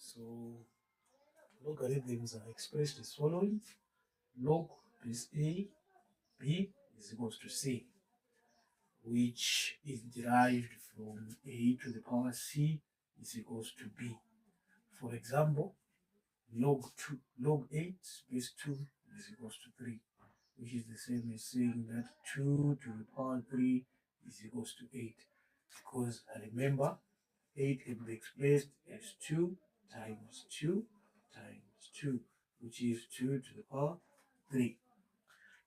So logarithms are expressed as following: log base A B is equals to C, which is derived from A to the power C is equals to B. For example, log 8 base 2 is equals to 3, which is the same as saying that 2 to the power 3 is equals to 8. Because remember, 8 can be expressed as 2 times 2 times 2, which is 2 to the power 3.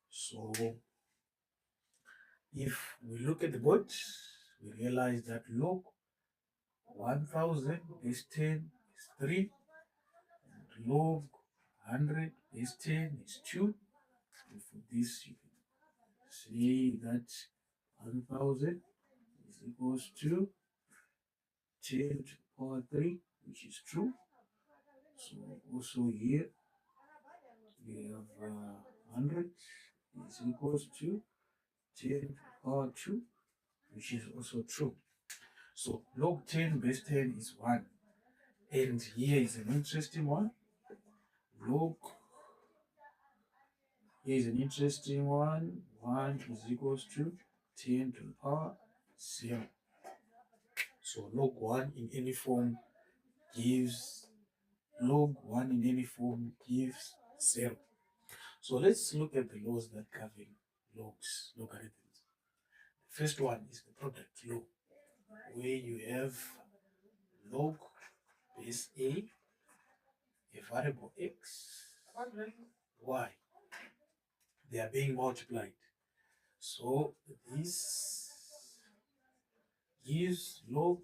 So if we look at the board, we realize that log 1000 base 10 is 3, and log 100 base 10 is 2. And for this, you can say that 1000 is equals to 10 to the power 3, which is true. So also here, we have 100 is equals to 10 to the power 2, which is also true. So log 10 base 10 is 1. And here is an interesting one. Here is an interesting one. 1 is equals to 10 to the power 0. So log 1 in any form gives 0. So let's look at the laws that govern logarithms. The first one is the product law, where you have log base A, a variable x, y. They are being multiplied. So this gives log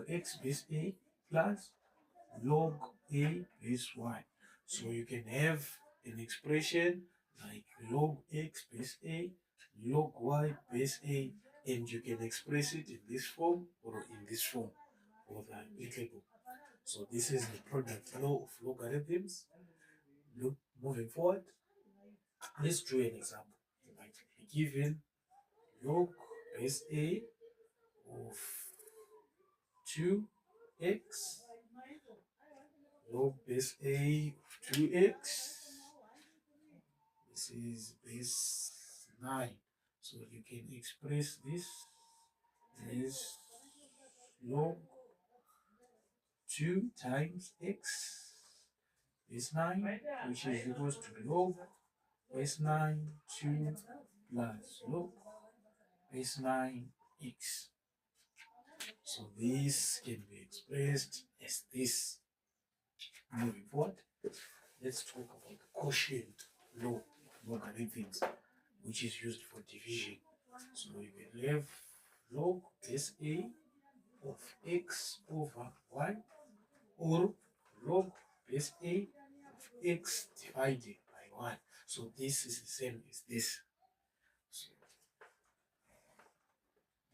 x base A plus log A base y. So you can have an expression like log x base A, log y base A, and you can express it in this form or in this form, both are applicable. So this is the product law of logarithms. Moving forward, let's do an example. You might be given log base A of 2x, log base A of 2x. This is base 9. So you can express this as log 2 times x base 9, which is equals to log base 9 2 plus log base 9x. So this can be expressed as this. Moving forward, let's talk about the quotient law of logarithms, which is used for division. So we will have log base A of x over y, or log base A of x divided by 1. So this is the same as this. So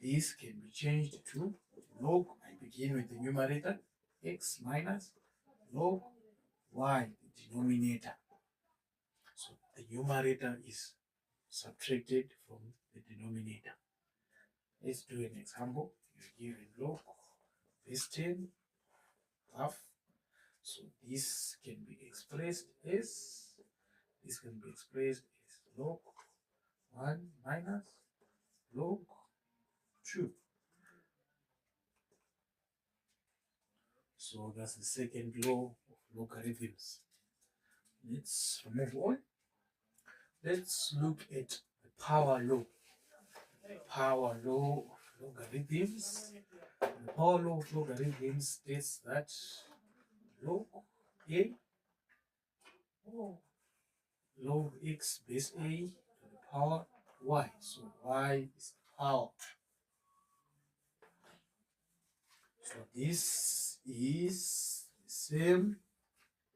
this can be changed to log, I begin with the numerator, x minus log y, the denominator. So the numerator is subtracted from the denominator. Let's do an example. You're given log base 10 half. So this can be expressed as log 1 minus log 2. So that's the second law of logarithms. Let's move on. Let's look at the power law. The power law of logarithms. The power law of logarithms states that log A log x base A to the power y. So y is the power. So this is the same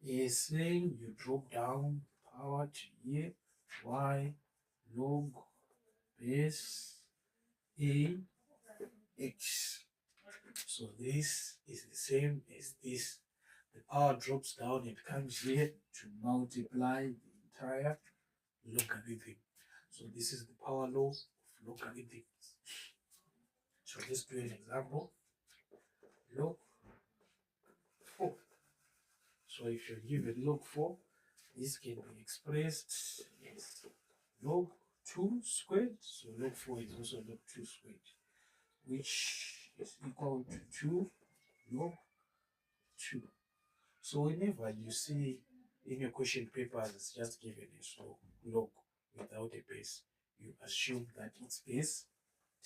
as saying you drop down power to here, y log base A x. So this is the same as this. The power drops down and comes here to multiply the entire logarithm. So this is the power law of logarithms. So let's do an example. log 4. So if you're given log 4, this can be expressed as log 2 squared. So log 4 is also log 2 squared, which is equal to 2 log 2. So whenever you see in your question papers it's just given as log without a base, you assume that it's base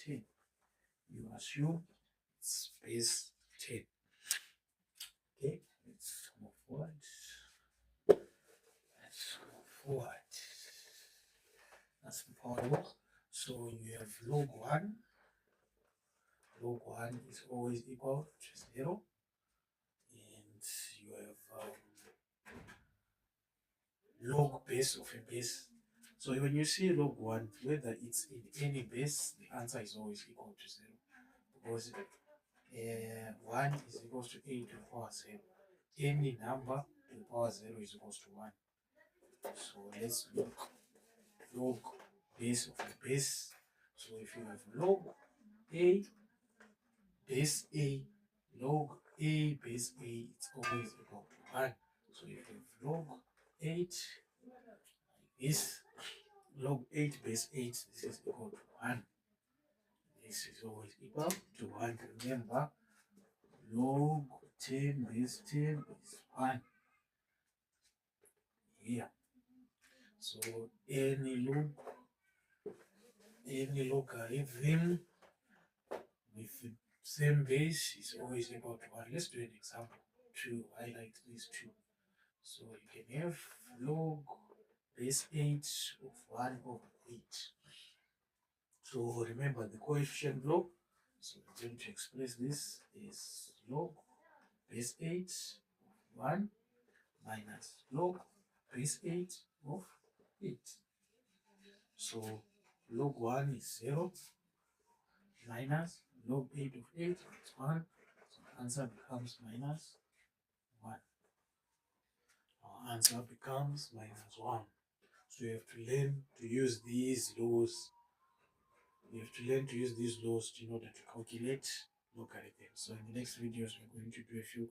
10. You assume it's base 10. Okay, let's move forward. Let's move forward. That's important. So you have log 1. Log 1 is always equal to 0. And you have log base of a base. So when you see log 1, whether it's in any base, the answer is always equal to 0. Because 1 is equal to a to the power 0. Any number to the power 0 is equal to 1. So let's look log base of a base. So if you have log a base a, log a base a, it's always equal to 1. So if you have log 8 like this, log 8 base 8, this is equal to 1. This is always equal to 1. Remember, log 10 base 10 is 1. Here. So any logarithm with the same base is always equal to 1. Let's do an example to highlight these two. So you can have log base 8 of 1 over 8. So remember the coefficient log. So we're going to express this as log base 8 of 1 minus log base 8 of 8. So log 1 is 0 minus log 8 of 8 is 1. So the answer becomes minus 1. Our answer becomes minus 1. So you have to learn to use these laws. You have to learn to use these laws in order to calculate logarithms. So in the next videos, we're going to do a few